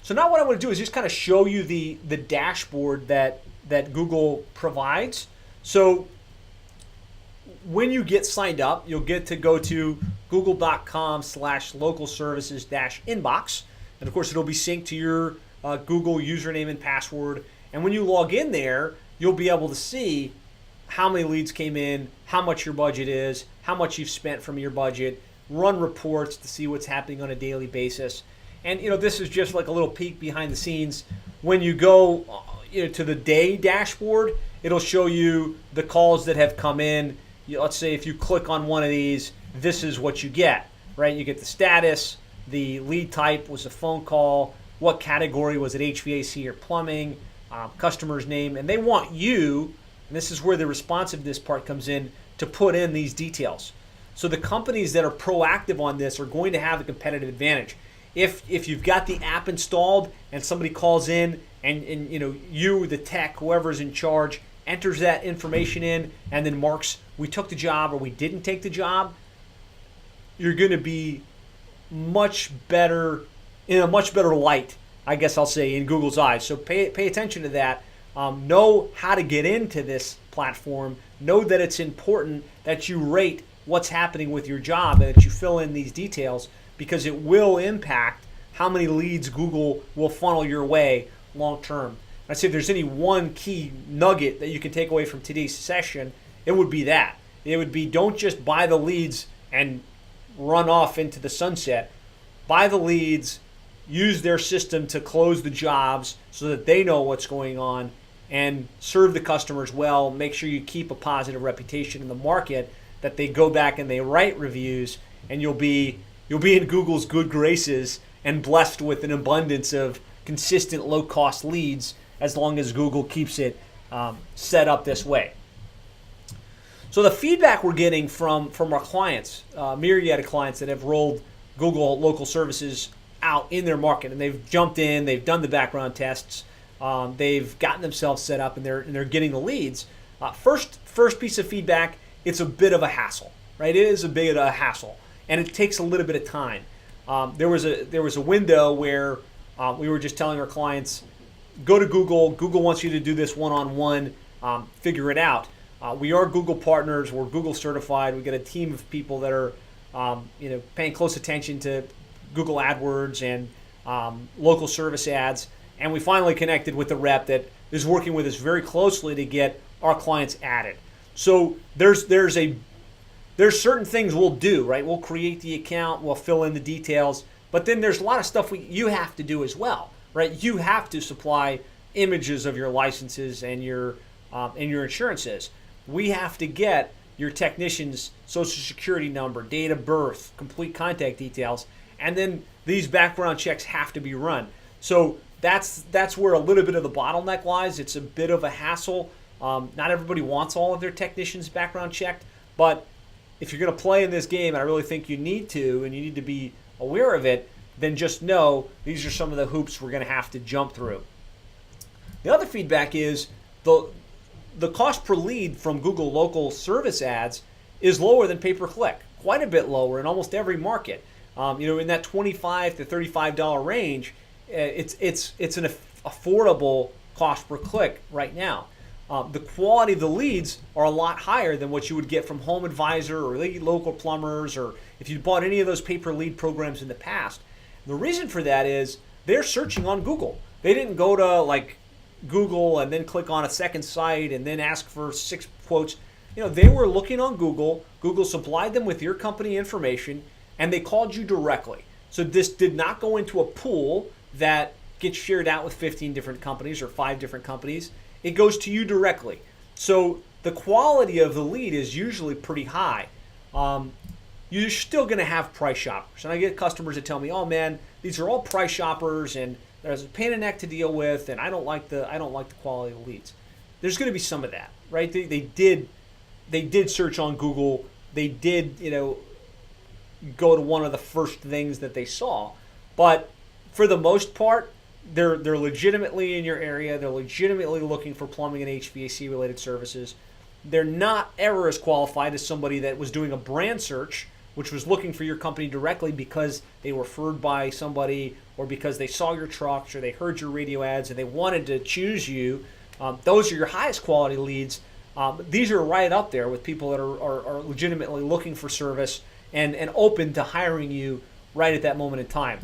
So now what I want to do is just kind of show you the dashboard that Google provides. So when you get signed up, you'll get to go to google.com/local-services-inbox. And of course, it'll be synced to your Google username and password. And when you log in there, you'll be able to see how many leads came in, how much your budget is, how much you've spent from your budget, run reports to see what's happening on a daily basis. And this is just like a little peek behind the scenes. When you go to the day dashboard, it'll show you the calls that have come in. Let's say if you click on one of these, this is what you get, right? You get the status, the lead type was a phone call, what category was it, HVAC or plumbing, customer's name, and they want you, and this is where the responsiveness part comes in, to put in these details. So the companies that are proactive on this are going to have a competitive advantage. If you've got the app installed and somebody calls in and you, the tech, whoever's in charge, enters that information in and then marks we took the job or we didn't take the job, you're going to be much better, in a much better light, I guess I'll say, in Google's eyes. So pay attention to that. Know how to get into this platform. Know that it's important that you rate what's happening with your job and that you fill in these details, because it will impact how many leads Google will funnel your way long term. I'd say if there's any one key nugget that you can take away from today's session, it would be that. It would be, don't just buy the leads and run off into the sunset. Buy the leads, use their system to close the jobs so that they know what's going on, and serve the customers well. Make sure you keep a positive reputation in the market, that they go back and they write reviews, and you'll be in Google's good graces and blessed with an abundance of consistent low-cost leads, as long as Google keeps it set up this way. So the feedback we're getting from our clients, myriad of clients that have rolled Google local services out in their market, and they've jumped in, they've done the background tests, they've gotten themselves set up, and they're getting the leads. First piece of feedback, it's a bit of a hassle, right? It is a bit of a hassle, and it takes a little bit of time. There was a window where we were just telling our clients, go to Google. Google wants you to do this one-on-one, figure it out. We are Google partners. We're Google certified. We've got a team of people that are paying close attention to Google AdWords and local service ads. And we finally connected with the rep that is working with us very closely to get our clients added. So there's certain things we'll do, right? We'll create the account, we'll fill in the details, but then there's a lot of stuff you have to do as well, right? You have to supply images of your licenses and your insurances. We have to get your technician's social security number, date of birth, complete contact details, and then these background checks have to be run. So that's where a little bit of the bottleneck lies. It's a bit of a hassle. Not everybody wants all of their technicians background checked, but if you're going to play in this game, and I really think you need to, and you need to be aware of it, then just know these are some of the hoops we're going to have to jump through. The other feedback is the cost per lead from Google local service ads is lower than pay-per-click, quite a bit lower in almost every market. In that $25 to $35 range, it's an affordable cost per click right now. The quality of the leads are a lot higher than what you would get from Home Advisor or local plumbers, or if you bought any of those pay-per-lead programs in the past. The reason for that is they're searching on Google. They didn't go to Google and then click on a second site and then ask for 6 quotes. They were looking on Google. Google supplied them with your company information, and they called you directly. So this did not go into a pool that gets shared out with 15 different companies or 5 different companies. It goes to you directly. So the quality of the lead is usually pretty high. You're still going to have price shoppers. And I get customers that tell me, oh man, these are all price shoppers and there's a pain in the neck to deal with, and I don't like the quality of the leads. There's going to be some of that, right? They did search on Google. They did, go to one of the first things that they saw. But for the most part, they're legitimately in your area. They're legitimately looking for plumbing and HVAC related services. They're not ever as qualified as somebody that was doing a brand search which was looking for your company directly because they were referred by somebody or because they saw your trucks or they heard your radio ads and they wanted to choose you, those are your highest quality leads. These are right up there with people that are legitimately looking for service and open to hiring you right at that moment in time.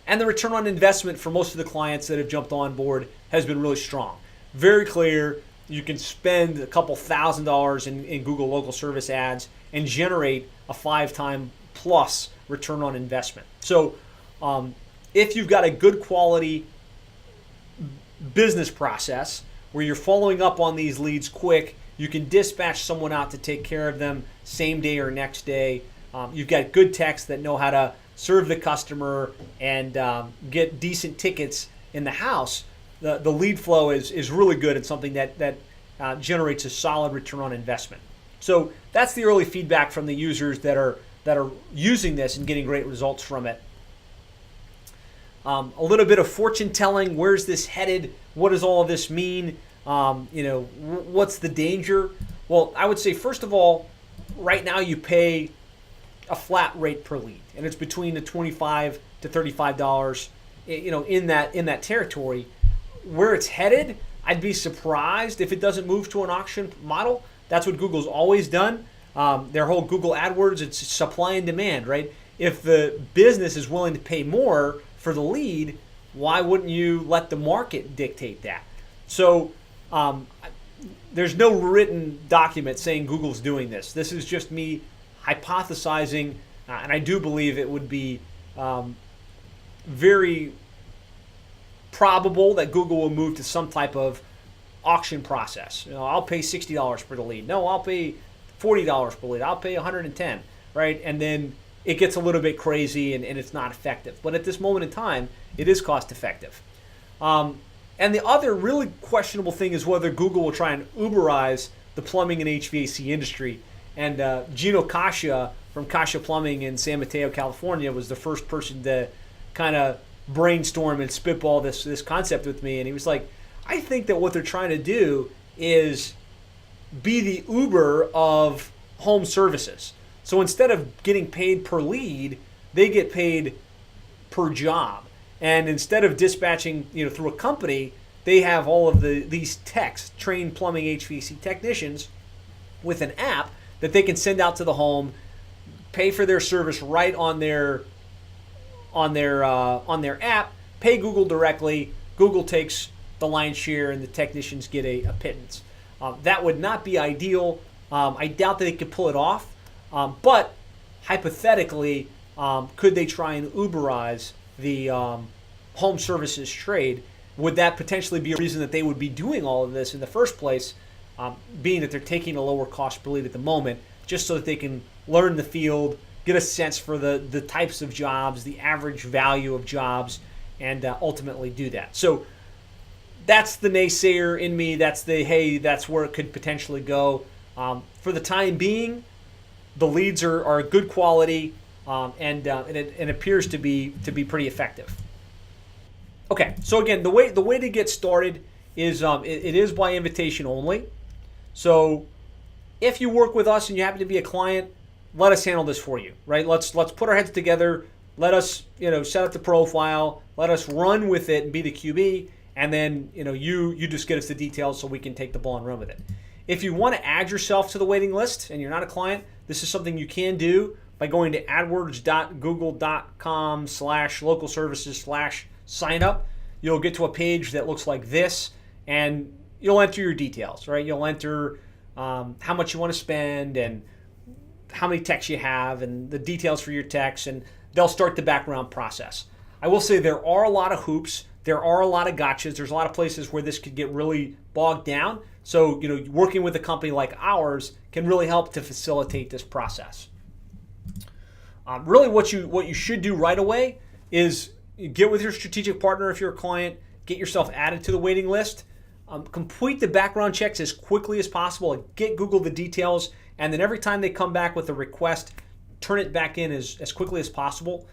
And the return on investment for most of the clients that have jumped on board has been really strong. Very clear. You can spend a couple $1,000s in Google local service ads and generate a 5-time plus return on investment. So if you've got a good quality business process where you're following up on these leads quick, you can dispatch someone out to take care of them same day or next day. You've got good techs that know how to serve the customer and get decent tickets in the house. The lead flow is really good and something that generates a solid return on investment. So that's the early feedback from the users that are using this and getting great results from it. A little bit of fortune telling. Where's this headed? What does all of this mean? What's the danger? Well, I would say first of all, right now you pay a flat rate per lead, and it's between the $25 to $35. In that territory. Where it's headed, I'd be surprised if it doesn't move to an auction model. That's what Google's always done. Their whole Google AdWords, it's supply and demand, right? If the business is willing to pay more for the lead, why wouldn't you let the market dictate that? So there's no written document saying Google's doing this. This is just me hypothesizing, and I do believe it would be very probable that Google will move to some type of auction process. I'll pay $60 for the lead. No, I'll pay $40 per lead. I'll pay $110, right? And then it gets a little bit crazy and it's not effective. But at this moment in time, it is cost effective. And the other really questionable thing is whether Google will try and Uberize the plumbing and HVAC industry. And Gino Cascia from Cascia Plumbing in San Mateo, California, was the first person to kind of brainstorm and spitball this concept with me. And he was like, I think that what they're trying to do is be the Uber of home services. So instead of getting paid per lead, they get paid per job. And instead of dispatching through a company, they have all of these techs, trained plumbing HVAC technicians, with an app that they can send out to the home, pay for their service right on their app, pay Google directly. Google takes the lion's share and the technicians get a pittance. That would not be ideal. I doubt that they could pull it off. But hypothetically, could they try and Uberize the home services trade? Would that potentially be a reason that they would be doing all of this in the first place, being that they're taking a lower cost per lead at the moment, just so that they can learn the field, get a sense for the types of jobs, the average value of jobs, and ultimately do that. So that's the naysayer in me. That's that's where it could potentially go. For the time being, the leads are good quality, and it appears to be pretty effective. Okay, so again, the way to get started is it is by invitation only. So if you work with us and you happen to be a client, let us handle this for you, right? Let's put our heads together. Let us set up the profile. Let us run with it and be the QB, and then you just get us the details so we can take the ball and run with it. If you want to add yourself to the waiting list and you're not a client, this is something you can do by going to adwords.google.com/local services/sign up. You'll get to a page that looks like this, and you'll enter your details, right? You'll enter how much you want to spend and how many techs you have and the details for your techs, and they'll start the background process. I will say there are a lot of hoops. There are a lot of gotchas. There's a lot of places where this could get really bogged down. So, working with a company like ours can really help to facilitate this process. Really what you should do right away is get with your strategic partner if you're a client, get yourself added to the waiting list, complete the background checks as quickly as possible, get Google the details, and then every time they come back with a request, turn it back in as quickly as possible.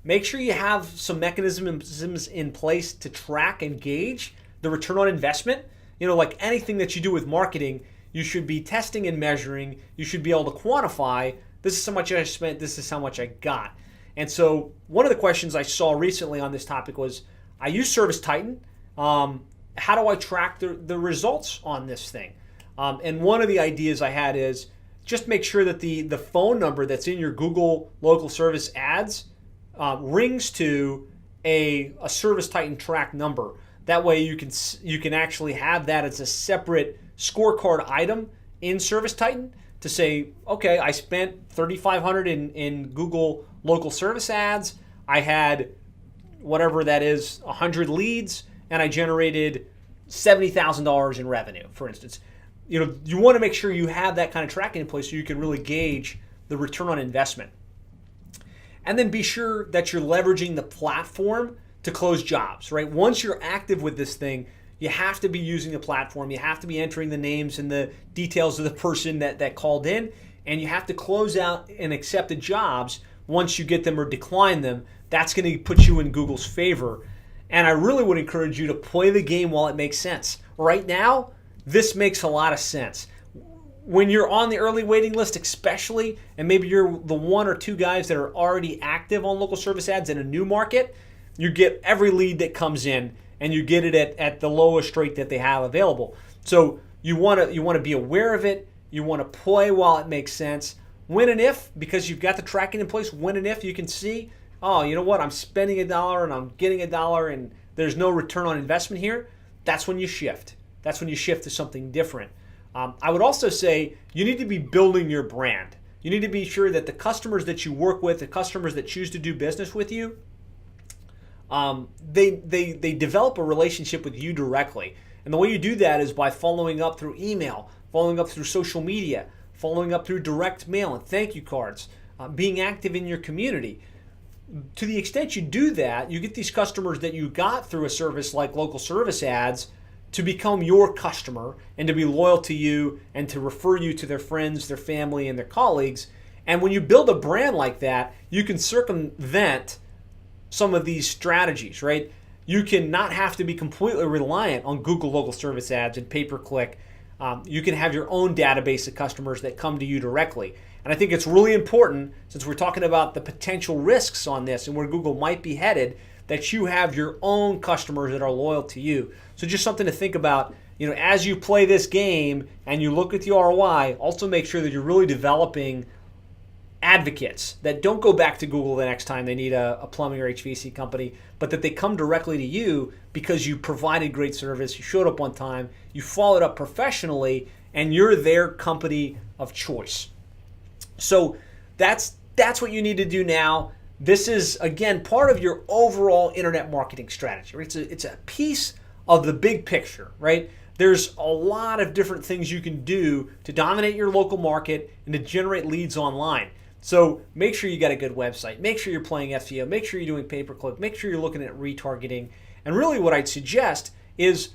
Make sure you have some mechanisms in place to track and gauge the return on investment. Like anything that you do with marketing, you should be testing and measuring. You should be able to quantify This is how much I spent. This is how much I got. And so one of the questions I saw recently on this topic was, I use Service Titan. How do I track the results on this thing? And one of the ideas I had is just make sure that the phone number that's in your Google local service ads rings to a Service Titan track number. That way you can actually have that as a separate scorecard item in Service Titan to say, okay, I spent $3,500 in Google local service ads. I had whatever that is, 100 leads, and I generated $70,000 in revenue, for instance. You know, you want to make sure you have that kind of tracking in place so you can really gauge the return on investment. And then be sure that you're leveraging the platform to close jobs, right? Once you're active with this thing, you have to be using the platform. You have to be entering the names and the details of the person that called in, and you have to close out and accept the jobs once you get them or decline them. That's going to put you in Google's favor. And I really would encourage you to play the game while it makes sense. Right now, this makes a lot of sense. When you're on the early waiting list especially, and maybe you're the one or two guys that are already active on local service ads in a new market, you get every lead that comes in and you get it at the lowest rate that they have available. So you want to be aware of it. You want to play while it makes sense. When and if, because you've got the tracking in place, when and if you can see, oh, you know what, I'm spending $1 and I'm getting $1 and there's no return on investment here, that's when you shift. That's when you shift to something different. I would also say you need to be building your brand. You need to be sure that the customers that you work with, the customers that choose to do business with you, they develop a relationship with you directly. And the way you do that is by following up through email, following up through social media, following up through direct mail and thank you cards, being active in your community. To the extent you do that, you get these customers that you got through a service like local service ads to become your customer and to be loyal to you and to refer you to their friends, their family, and their colleagues. And when you build a brand like that, you can circumvent some of these strategies, right? You can not have to be completely reliant on Google local service ads and pay-per-click. You can have your own database of customers that come to you directly. And I think it's really important, since we're talking about the potential risks on this and where Google might be headed, that you have your own customers that are loyal to you. So just something to think about, you know, as you play this game and you look at the ROI, also make sure that you're really developing advocates that don't go back to Google the next time they need a plumbing or HVAC company, but that they come directly to you because you provided great service, you showed up on time, you followed up professionally, and you're their company of choice. So that's what you need to do now. This is, again, part of your overall internet marketing strategy, right? It's a piece of the big picture, right? There's a lot of different things you can do to dominate your local market and to generate leads online. So make sure you got a good website. Make sure you're playing SEO. Make sure you're doing pay-per-click. Make sure you're looking at retargeting. And really what I'd suggest is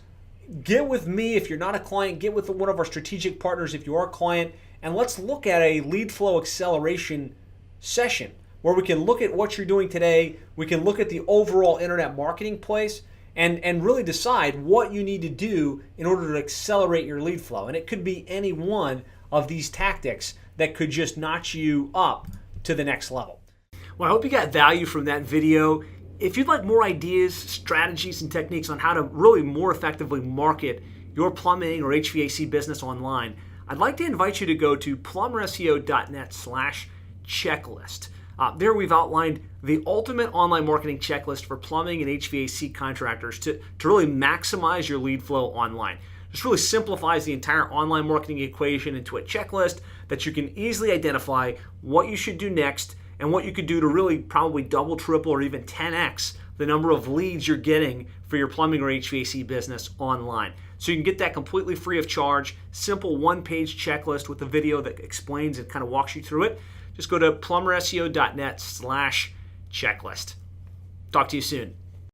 get with me if you're not a client. Get with one of our strategic partners if you are a client. And let's look at a lead flow acceleration session where we can look at what you're doing today. We can look at the overall internet marketing place and really decide what you need to do in order to accelerate your lead flow. And it could be any one of these tactics that could just notch you up to the next level. Well, I hope you got value from that video. If you'd like more ideas, strategies, and techniques on how to really more effectively market your plumbing or HVAC business online, I'd like to invite you to go to plumberseo.net/checklist. There we've outlined the ultimate online marketing checklist for plumbing and HVAC contractors to really maximize your lead flow online. This really simplifies the entire online marketing equation into a checklist that you can easily identify what you should do next and what you could do to really probably double, triple, or even 10x the number of leads you're getting for your plumbing or HVAC business online. So you can get that completely free of charge, simple one-page checklist with a video that explains and kind of walks you through it. Just go to plumberseo.net/checklist. Talk to you soon.